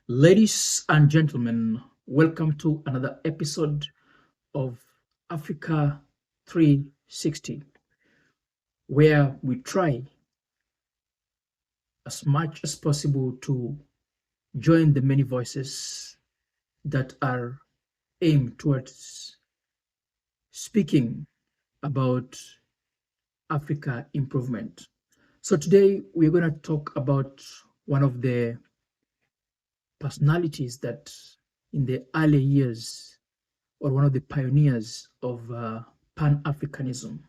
Ladies and gentlemen, welcome to another episode of Africa 360, where we try as much as possible to join the many voices that are aimed towards speaking about Africa improvement. So today we're going to talk about one of the personalities that in the early years or one of the pioneers of Pan Africanism.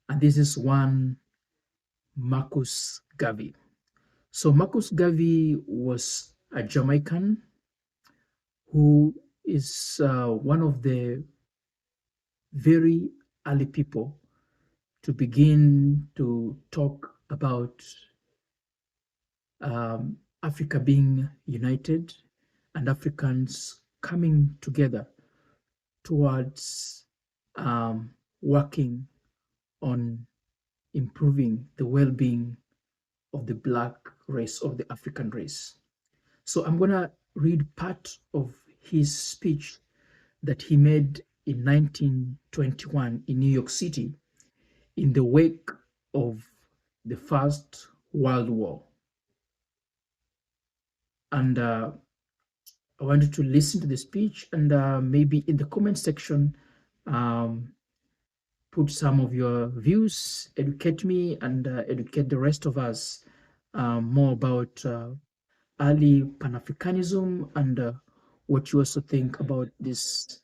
And this is one Marcus Garvey. So, Marcus Garvey was a Jamaican who is one of the very early people to begin to talk about Africa being united and Africans coming together towards working on improving the well-being of the black race, of the African race. So I'm going to read part of his speech that he made in 1921 in New York City in the wake of the First World War. And I want you to listen to the speech and maybe in the comment section, put some of your views, educate me and educate the rest of us more about early Pan-Africanism and what you also think about this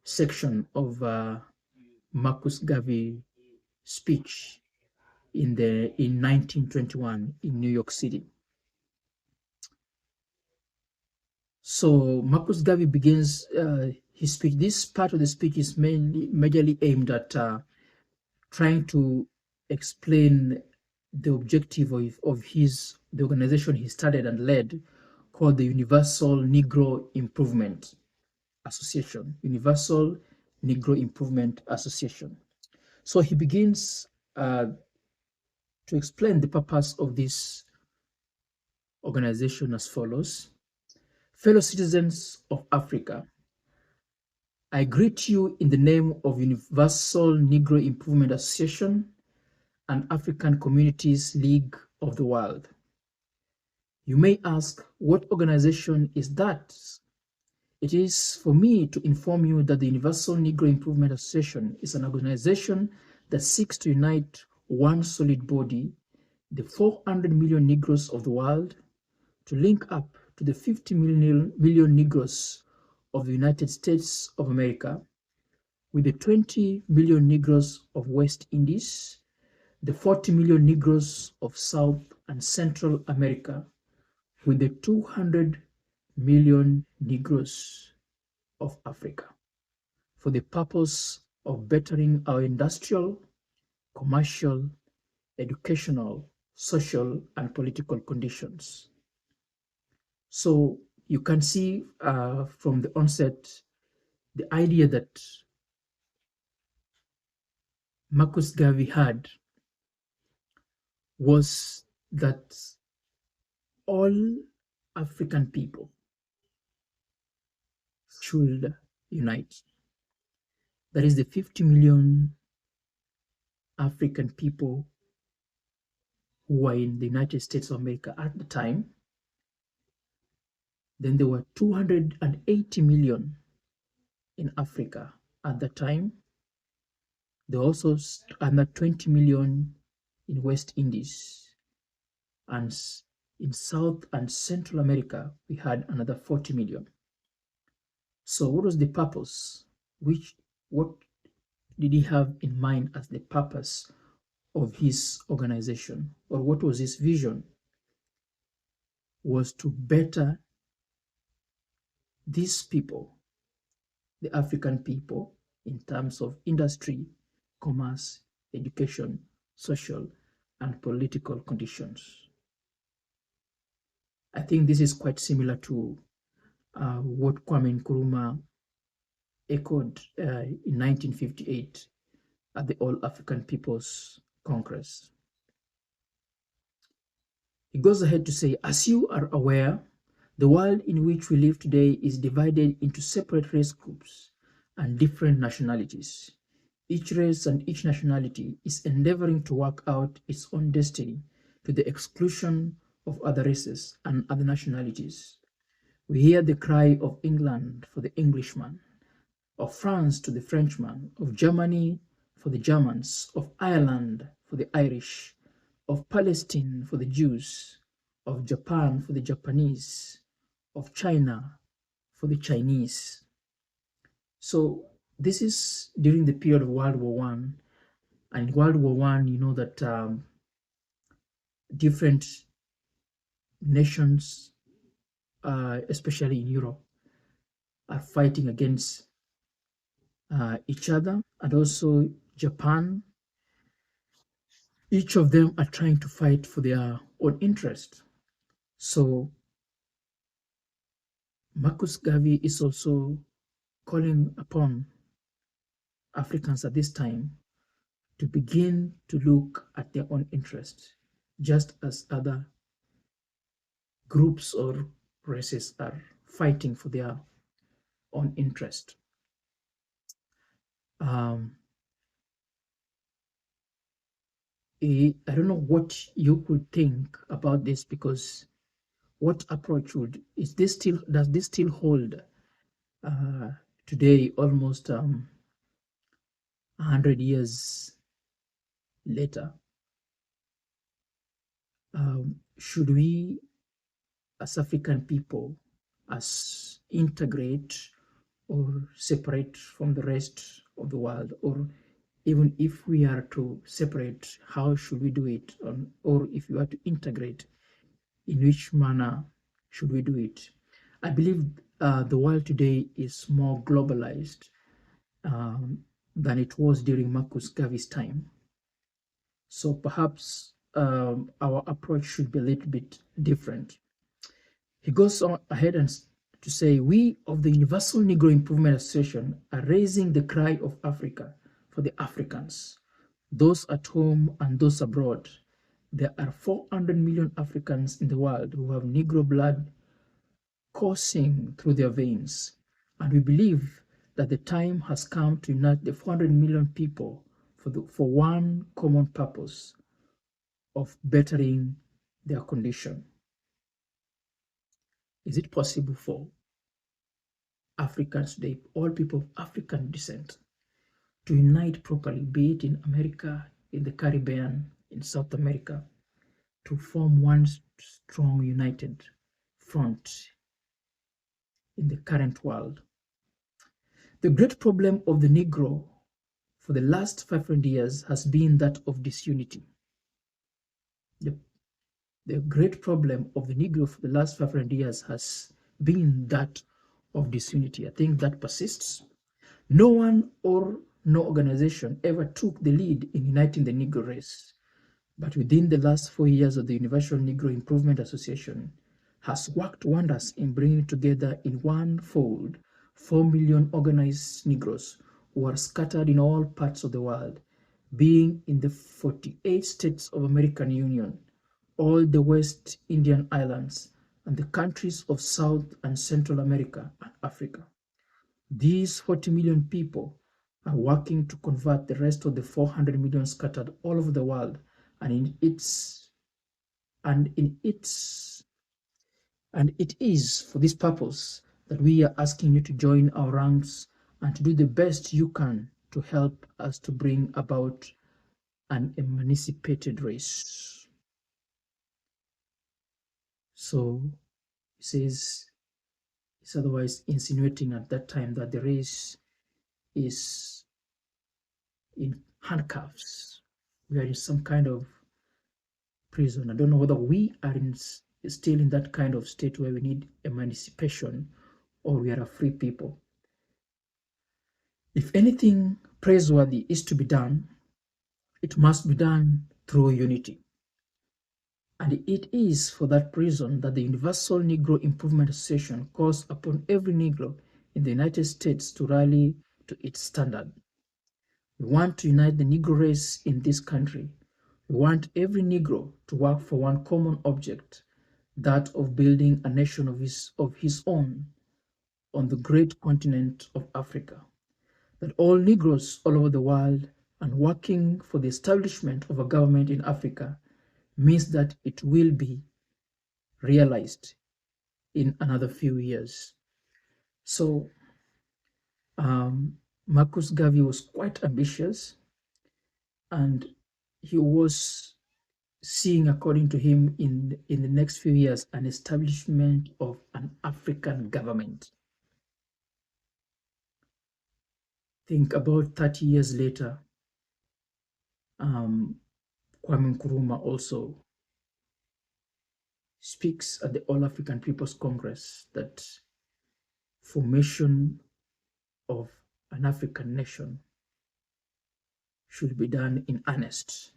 section of Marcus Garvey speech in 1921 in New York City. So Marcus Garvey begins his speech. This part of the speech is majorly aimed at trying to explain the objective of the organization he started and led, called the Universal Negro Improvement Association. Universal Negro Improvement Association. So he begins to explain the purpose of this organization as follows. Fellow citizens of Africa, I greet you in the name of Universal Negro Improvement Association and African Communities League of the World. You may ask, what organization is that? It is for me to inform you that the Universal Negro Improvement Association is an organization that seeks to unite one solid body, the 400 million Negroes of the world, to link up to the 50 million Negroes of the United States of America, with the 20 million Negroes of West Indies, the 40 million Negroes of South and Central America, with the 200 million Negroes of Africa, for the purpose of bettering our industrial, commercial, educational, social, and political conditions. So you can see from the onset the idea that Marcus Garvey had was that all African people should unite. That is the 50 million African people who were in the United States of America at the time. Then there were 280 million in Africa at the time. There were also another 20 million in West Indies. And in South and Central America, we had another 40 million. So what was the purpose? What did he have in mind as the purpose of his organization? Or what was his vision? Was to better these people, the African people, in terms of industry, commerce, education, social, and political conditions. I think this is quite similar to what Kwame Nkrumah echoed in 1958 at the All African People's Congress. He goes ahead to say, as you are aware, The world in which we live today is divided into separate race groups and different nationalities. Each race and each nationality is endeavoring to work out its own destiny to the exclusion of other races and other nationalities. We hear the cry of England for the Englishman, of France to the Frenchman, of Germany for the Germans, of Ireland for the Irish, of Palestine for the Jews, of Japan for the Japanese, of China for the Chinese. So this is during the period of World War One, and in World War One, you know that different nations, especially in Europe, are fighting against each other, and also Japan. Each of them are trying to fight for their own interest. So Marcus Garvey is also calling upon Africans at this time to begin to look at their own interest, just as other groups or races are fighting for their own interest. I don't know what you could think about this, because what approach does this still hold today, almost 100 years later? Should we, as African people, as integrate or separate from the rest of the world? Or even if we are to separate, how should we do it? Or if we are to integrate, in which manner should we do it? I believe the world today is more globalized than it was during Marcus Garvey's time. So perhaps our approach should be a little bit different. He goes on ahead and to say, we of the Universal Negro Improvement Association are raising the cry of Africa for the Africans, those at home and those abroad. There are 400 million Africans in the world who have Negro blood coursing through their veins, and we believe that the time has come to unite the 400 million people for one common purpose of bettering their condition. Is it possible for Africans today, all people of African descent, to unite properly, be it in America, in the Caribbean, in South America, to form one strong, united front in the current world? The great problem of the Negro for the last 500 years has been that of disunity. The great problem of the Negro for the last 500 years has been that of disunity. I think that persists. No one or no organization ever took the lead in uniting the Negro race. But within the last 4 years of the Universal Negro Improvement Association has worked wonders in bringing together in one fold 4 million organized Negroes who are scattered in all parts of the world, being in the 48 states of American Union, all the West Indian Islands, and the countries of South and Central America and Africa. These 40 million people are working to convert the rest of the 400 million scattered all over the world, and it is for this purpose that we are asking you to join our ranks and to do the best you can to help us to bring about an emancipated race. So he says, it's otherwise insinuating at that time that the race is in handcuffs. We are in some kind of prison. I don't know whether we are still in that kind of state where we need emancipation, or we are a free people. If anything praiseworthy is to be done, it must be done through unity. And it is for that reason that the Universal Negro Improvement Association calls upon every Negro in the United States to rally to its standard. We want to unite the Negro race in this country. We want every Negro to work for one common object, that of building a nation of his own on the great continent of Africa, that all Negroes all over the world and working for the establishment of a government in Africa means that it will be realized in another few years. So Marcus Garvey was quite ambitious, and he was seeing, according to him, in the next few years, an establishment of an African government. Think about 30 years later, Kwame Nkrumah also speaks at the All African People's Congress that formation of an African nation should be done in earnest.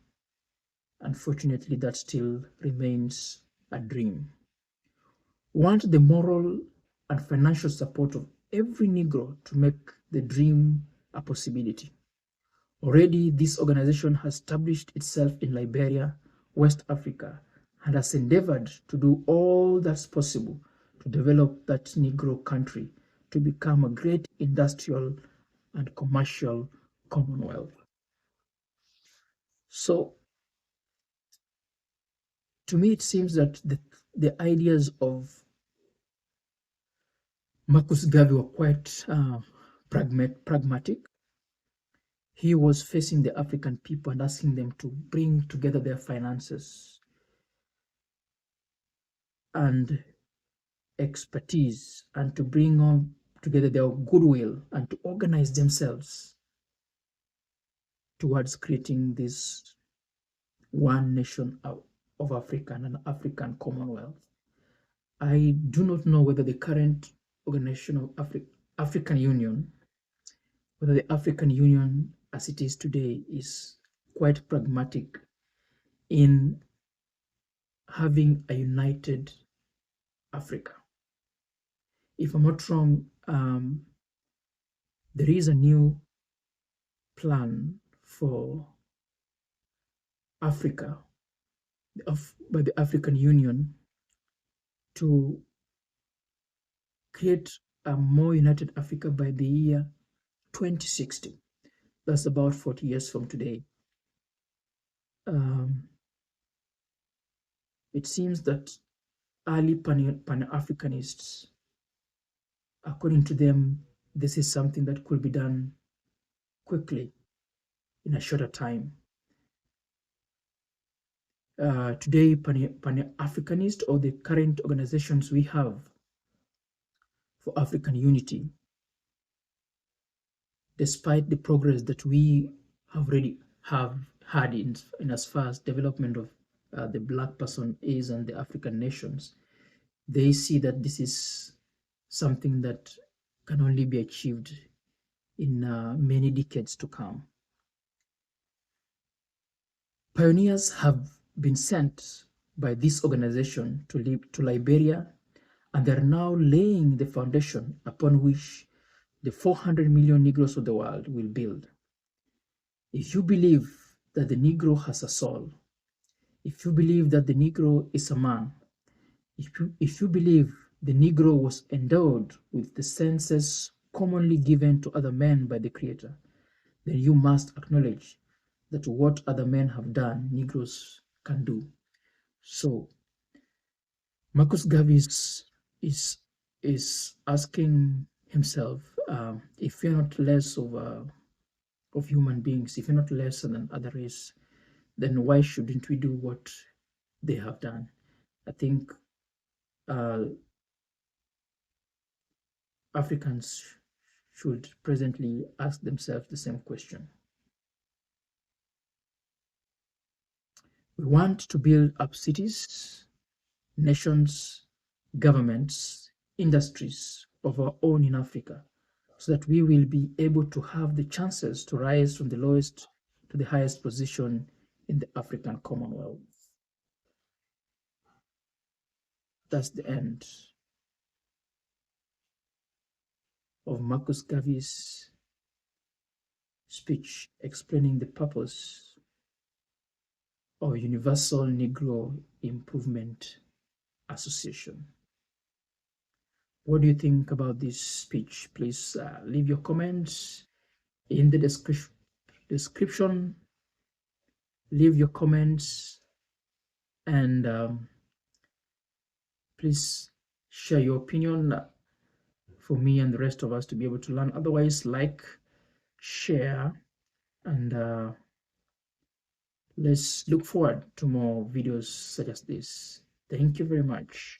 Unfortunately, that still remains a dream. Want the moral and financial support of every Negro to make the dream a possibility. Already, this organization has established itself in Liberia, West Africa, and has endeavored to do all that's possible to develop that Negro country to become a great industrial and commercial commonwealth. So, to me, it seems that the ideas of Marcus Garvey were quite pragmatic. He was facing the African people and asking them to bring together their finances and expertise and to bring on together their goodwill and to organize themselves towards creating this one nation of Africa and an African Commonwealth. I do not know whether the current organization of African Union, whether the African Union as it is today is quite pragmatic in having a united Africa. If I'm not wrong, there is a new plan for Africa by the African Union to create a more united Africa by the year 2060. That's about 40 years from today. It seems that early Pan Africanists, according to them, this is something that could be done quickly in a shorter time. Today, Pan Africanist, or the current organizations we have for African unity, despite the progress that we have already had in as far as development of the Black person is and the African nations, they see that this is something that can only be achieved in many decades to come. Pioneers have been sent by this organization to Liberia, and they're now laying the foundation upon which the 400 million Negroes of the world will build. If you believe that the Negro has a soul, if you believe that the Negro is a man, if you believe the Negro was endowed with the senses commonly given to other men by the Creator, then you must acknowledge that what other men have done, Negroes can do. So, Marcus Garvey is asking himself, if you're not less of human beings, if you're not less than another race, then why shouldn't we do what they have done? I think Africans should presently ask themselves the same question. We want to build up cities, nations, governments, industries of our own in Africa, so that we will be able to have the chances to rise from the lowest to the highest position in the African Commonwealth. That's the end of Marcus Garvey's speech explaining the purpose of Universal Negro Improvement Association. What do you think about this speech? Please leave your comments in the description. Leave your comments and please share your opinion for me and the rest of us to be able to learn. Otherwise, like, share, and let's look forward to more videos such as this. Thank you very much.